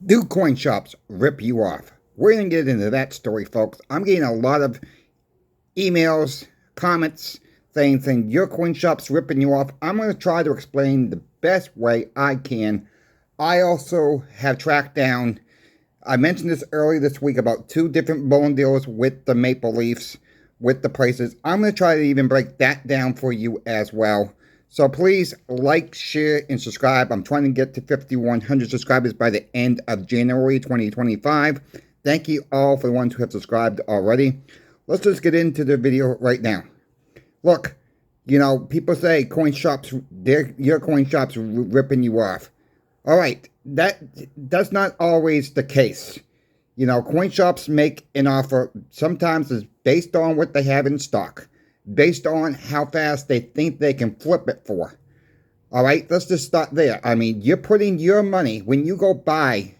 Do coin shops rip you off? We're going to get into that story, folks. I'm getting a lot of emails, comments saying your coin shop's ripping you off. I'm going to try to explain the best way I can. I also have tracked down, I mentioned this earlier this week about two different bowling deals with the Maple Leafs, with the prices. I'm going to try to even break that down for you as well. So please like, share, and subscribe. I'm trying to get to 5,100 subscribers by the end of January 2025. Thank you all for the ones who have subscribed already. Let's just get into the video right now. Look, people say coin shops, your coin shops ripping you off. All right, that's not always the case. Coin shops make an offer sometimes is based on what they have in stock, based on how fast they think they can flip it for. All right, let's just start there. I mean, you're putting your money, when you go buy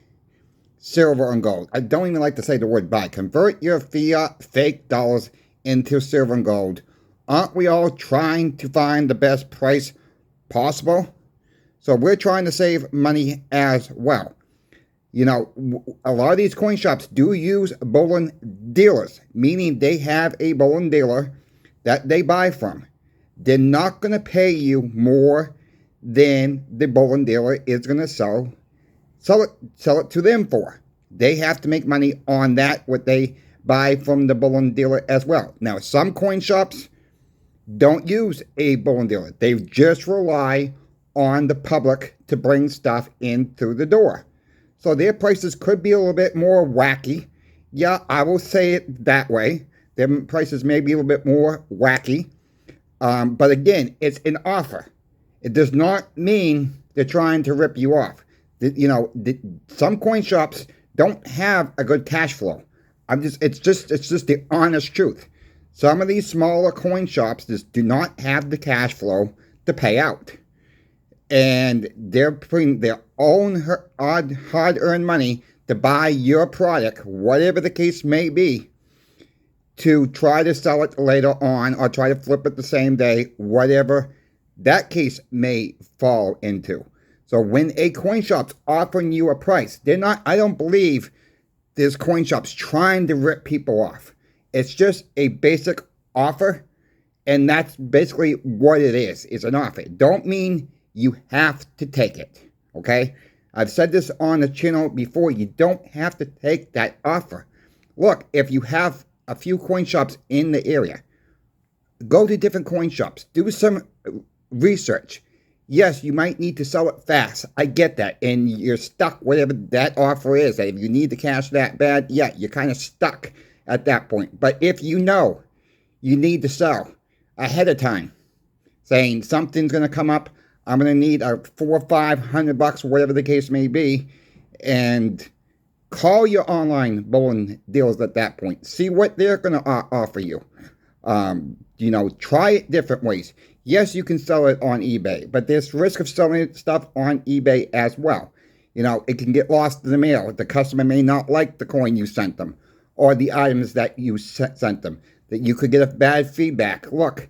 silver and gold, I don't even like to say the word buy, convert your fiat fake dollars into silver and gold. Aren't we all trying to find the best price possible? So we're trying to save money as well. A lot of these coin shops do use bullion dealers, meaning they have a bullion dealer that they buy from. They're not going to pay you more than the bullion dealer is going to sell it to them for. They have to make money on that, what they buy from the bullion dealer as well. Now, some coin shops don't use a bullion dealer. They just rely on the public to bring stuff in through the door. So their prices could be a little bit more wacky. Yeah, I will say it that way. Their prices may be a little bit more wacky. But again, it's an offer. It does not mean they're trying to rip you off. Some coin shops don't have a good cash flow. It's just the honest truth. Some of these smaller coin shops just do not have the cash flow to pay out. And they're putting their own hard-earned money to buy your product, whatever the case may be, to try to sell it later on or try to flip it the same day, whatever that case may fall into. So when a coin shop's offering you a price, I don't believe there's coin shops trying to rip people off. It's just a basic offer, and that's basically what it is. It's an offer. It don't mean you have to take it, okay? I've said this on the channel before. You don't have to take that offer. Look, if you have a few coin shops in the area, go to different coin shops. Do some research. Yes, you might need to sell it fast. I get that. And you're stuck, whatever that offer is. If you need the cash that bad, yeah, you're kind of stuck at that point. But if you know you need to sell ahead of time, saying something's going to come up, I'm going to need $400 or $500, whatever the case may be, and call your online bullion dealers at that point. See what they're going to offer you. Try it different ways. Yes, you can sell it on eBay, but there's risk of selling stuff on eBay as well. It can get lost in the mail. The customer may not like the coin you sent them or the items that you sent them. That you could get a bad feedback. Look,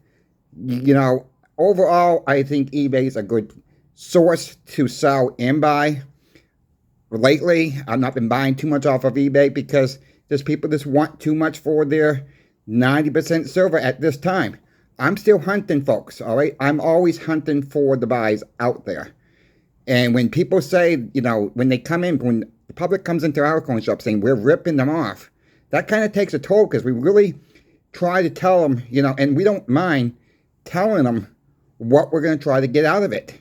overall, I think eBay is a good source to sell and buy. Lately, I've not been buying too much off of eBay because there's people just want too much for their 90% silver at this time. I'm still hunting, folks, all right? I'm always hunting for the buys out there. And when people say, when they come in, when the public comes into our coin shop saying we're ripping them off, that kind of takes a toll because we really try to tell them, and we don't mind telling them what we're going to try to get out of it.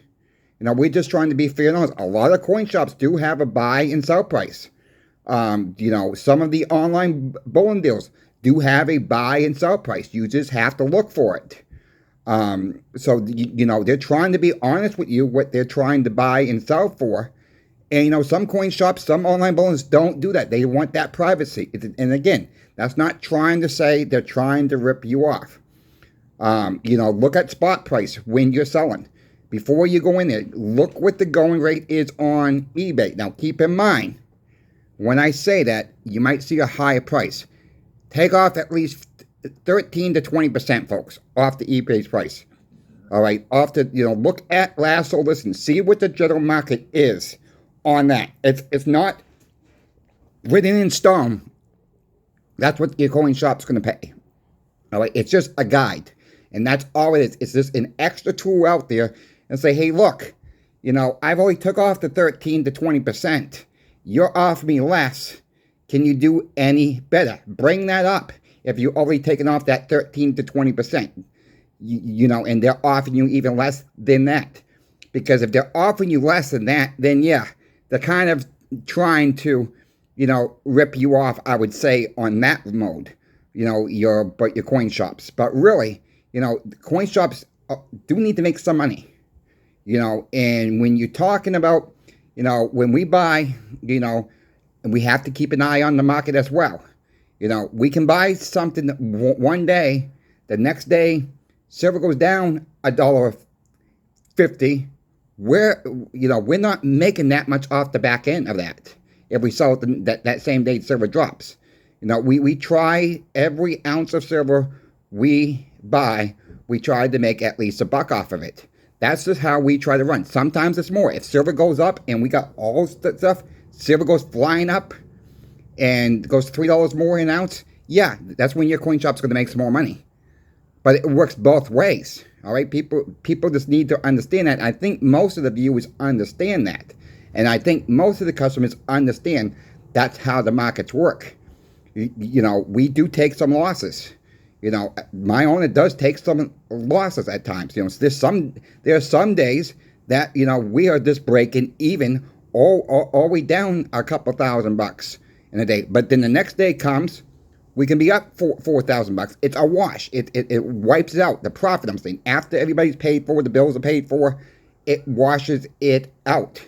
We're just trying to be fair and honest. A lot of coin shops do have a buy and sell price. Some of the online bullion deals do have a buy and sell price. You just have to look for it. They're trying to be honest with you what they're trying to buy and sell for. And, some coin shops, some online bullions don't do that. They want that privacy. And again, that's not trying to say they're trying to rip you off. Look at spot price when you're selling. Before you go in there, look what the going rate is on eBay. Now, keep in mind, when I say that, you might see a higher price. Take off at least 13 to 20%, folks, off the eBay's price. All right, look at last sold list and see what the general market is on that. It's not written in stone. That's what your coin shop's going to pay. All right, it's just a guide, and that's all it is. It's just an extra tool out there, and say, hey, look, I've only took off the 13 to 20%. You're offering me less. Can you do any better? Bring that up. If you've already taken off that 13 to 20%, and they're offering you even less than that. Because if they're offering you less than that, then yeah, they're kind of trying to, rip you off, I would say, on that mode, your coin shops. But really, coin shops do need to make some money, and when you're talking about, when we buy, and we have to keep an eye on the market as well. We can buy something one day, the next day, silver goes down $1.50. We're not making that much off the back end of that. If we sell it that same day silver drops. We try every ounce of silver we buy, we try to make at least $1 off of it. That's just how we try to run. Sometimes it's more. If silver goes up and we got all the stuff, silver goes flying up and goes $3 more an ounce, yeah, that's when your coin shop's going to make some more money. But it works both ways. All right, people just need to understand that. I think most of the viewers understand that. And I think most of the customers understand that's how the markets work. We do take some losses. My owner does take some losses at times. There are some days that, we are just breaking even all way down a couple $1,000 in a day. But then the next day comes, we can be up $4,000. It's a wash. It wipes out the profit. I'm saying after everybody's paid for, the bills are paid for, it washes it out.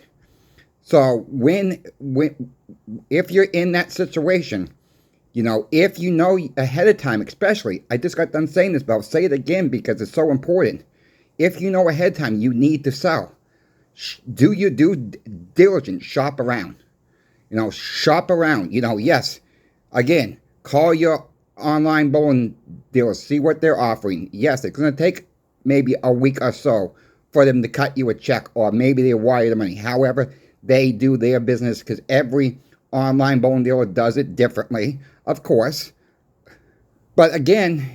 So if you're in that situation, if you know ahead of time, especially, I just got done saying this, but I'll say it again because it's so important. If you know ahead of time you need to sell, do your due diligence. Shop around. Shop around. Yes, again, call your online bullion dealers, see what they're offering. Yes, it's going to take maybe a week or so for them to cut you a check, or maybe they wire the money. However, they do their business, because every online bullion dealer does it differently, of course. But again,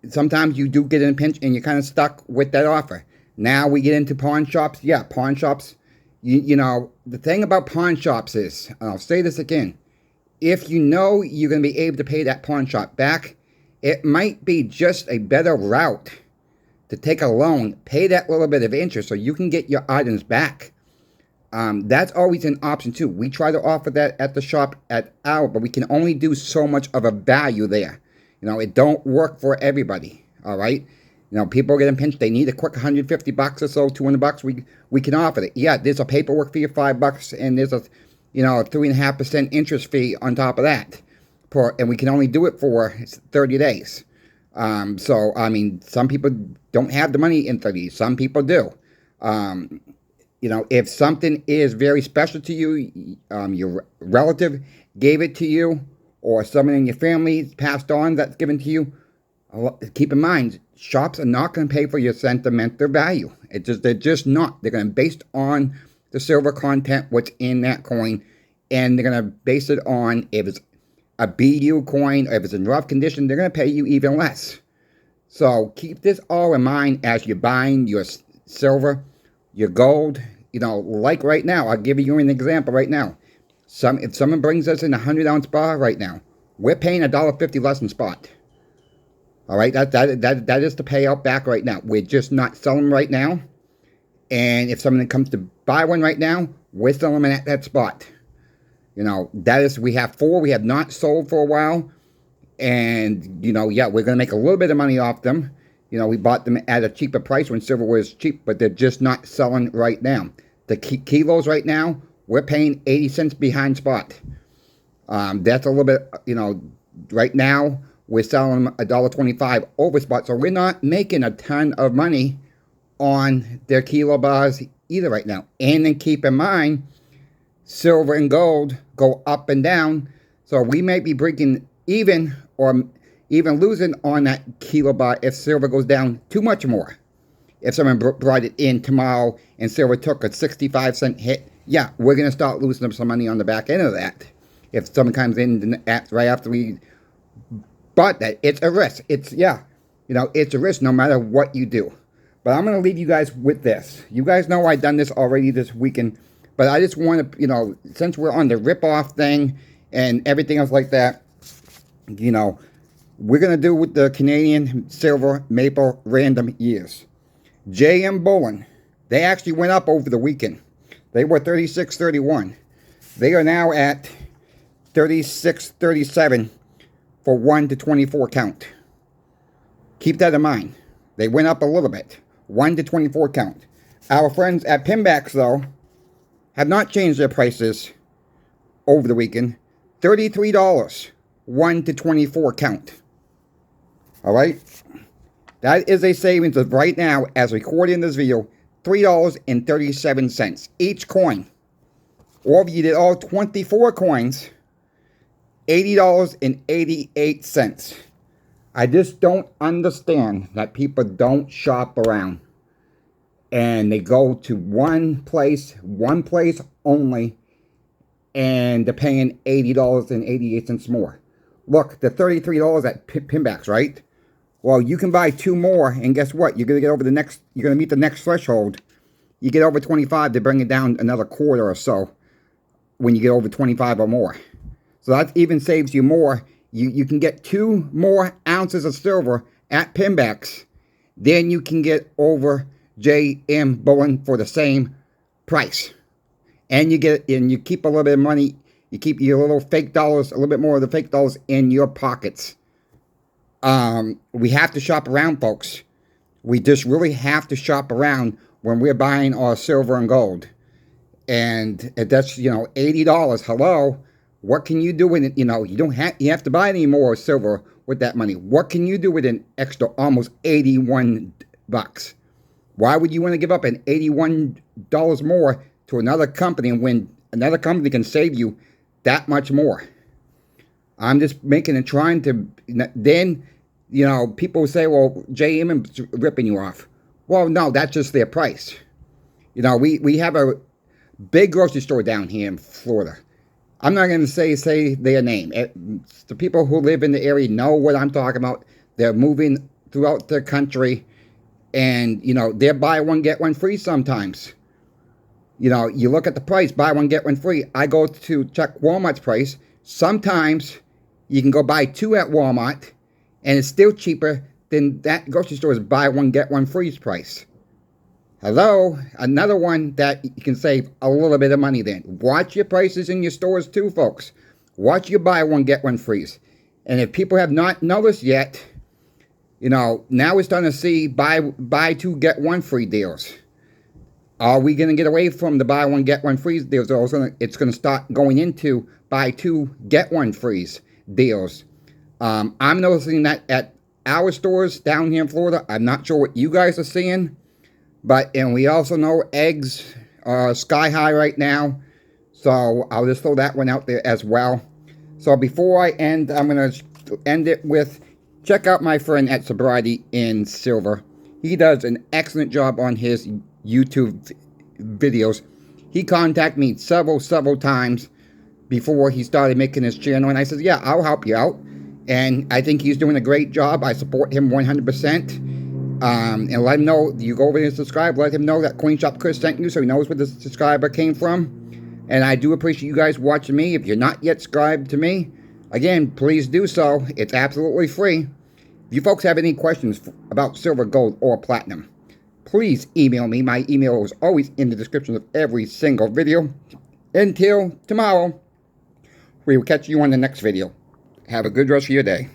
sometimes you do get in a pinch and you're kind of stuck with that offer. Now we get into pawn shops. Yeah, pawn shops, the thing about pawn shops is, and I'll say this again, if you're going to be able to pay that pawn shop back, it might be just a better route to take a loan, pay that little bit of interest so you can get your items back. That's always an option too. We try to offer that at the shop but we can only do so much of a value there. It don't work for everybody. All right. People are getting pinched. They need a quick $150 or so, $200. We can offer it. Yeah, there's a paperwork fee of $5, and there's a 3.5% interest fee on top of that. And we can only do it for 30 days. So some people don't have the money in 30 days. Some people do. If something is very special to you, your relative gave it to you, or someone in your family passed on that's given to you, keep in mind, shops are not going to pay for your sentimental value. They're just not. They're going to base it on the silver content, what's in that coin, and they're going to base it on if it's a BU coin, or if it's in rough condition, they're going to pay you even less. So keep this all in mind as you're buying your silver, your gold. Like right now, I'll give you an example right now. If someone brings us in a 100-ounce bar right now, we're paying $1.50 less than spot. All right, that is the payout back right now. We're just not selling them right now. And if someone comes to buy one right now, we're selling them at that spot. We have 4 we have not sold for a while. And, yeah, we're going to make a little bit of money off them. We bought them at a cheaper price when silver was cheap, but they're just not selling right now. The kilos right now, we're paying 80 cents behind spot. That's a little bit, right now, we're selling them $1.25 over spot. So we're not making a ton of money on their kilo bars either right now. And then keep in mind, silver and gold go up and down. So we may be breaking even or even losing on that kilo bar if silver goes down too much more. If someone brought it in tomorrow and silver took a 65-cent hit, yeah, we're going to start losing some money on the back end of that. if someone comes in right after we bought that. It's a risk. It's, yeah, you know, it's a risk no matter what you do. But I'm going to leave you guys with this. You guys know I've done this already this weekend, but I just want to, you know, since we're on the rip-off thing and everything else like that, you know, we're going to do with the Canadian Silver Maple Random Years. J.M. Bullen, they actually went up over the weekend. They were 36.31. They are now at 36.37 for 1 to 24 count. Keep that in mind. They went up a little bit. 1 to 24 count. Our friends at Pinbacks, though, have not changed their prices over the weekend. $33, 1 to 24 count. All right? That is a savings of right now, as recording this video, $3.37 each coin. Or if you did all 24 coins, $80.88. I just don't understand that people don't shop around. And they go to one place only, and they're paying $80.88 more. Look, the $33 at Pinbacks, right? Well, you can buy 2 more, and guess what? You're gonna get over you're gonna meet the next threshold. You get over 25, they bring it down another quarter or so when you get over 25 or more. So that even saves you more. You can get 2 more ounces of silver at Pinbacks. Then you can get over J.M. Bullen for the same price. And you keep a little bit of money. You keep your little fake dollars, a little bit more of the fake dollars in your pockets. We have to shop around, folks. We just really have to shop around when we're buying our silver and gold. And that's, you know, $80. Hello. What can you do with it? You know, you have to buy any more silver with that money. What can you do with an extra almost $81? Why would you want to give up an $81 more to another company when another company can save you that much more? I'm just trying to, then, you know, people say, well, J.M. is ripping you off. Well, no, that's just their price. You know, we have a big grocery store down here in Florida. I'm not going to say their name. The people who live in the area know what I'm talking about. They're moving throughout the country, and, you know, they're buy one, get one free sometimes. You know, you look at the price, buy one, get one free. I go to check Walmart's price. Sometimes you can go buy 2 at Walmart, and it's still cheaper than that grocery store's buy one, get one free price. Hello, another one that you can save a little bit of money then. Watch your prices in your stores too, folks. Watch your buy one, get one freeze. And if people have not noticed yet, you know, now we're starting to see buy 2, get 1 free deals. Are we going to get away from the buy 1, get 1 free deals? It's going to start going into buy 2, get 1 freeze deals. I'm noticing that at our stores down here in Florida. I'm not sure what you guys are seeing. And we also know eggs are sky high right now. So I'll just throw that one out there as well. So before I end, I'm going to end it with, check out my friend at Sobriety in Silver. He does an excellent job on his YouTube videos. He contacted me several times before he started making his channel. And I said, yeah, I'll help you out. And I think he's doing a great job. I support him 100%. And let him know, you go over there and subscribe, let him know that CoinShop Chris sent you so he knows where the subscriber came from. And I do appreciate you guys watching me. If you're not yet subscribed to me, again, please do so. It's absolutely free. If you folks have any questions about silver, gold, or platinum, please email me. My email is always in the description of every single video. Until tomorrow, we will catch you on the next video. Have a good rest of your day.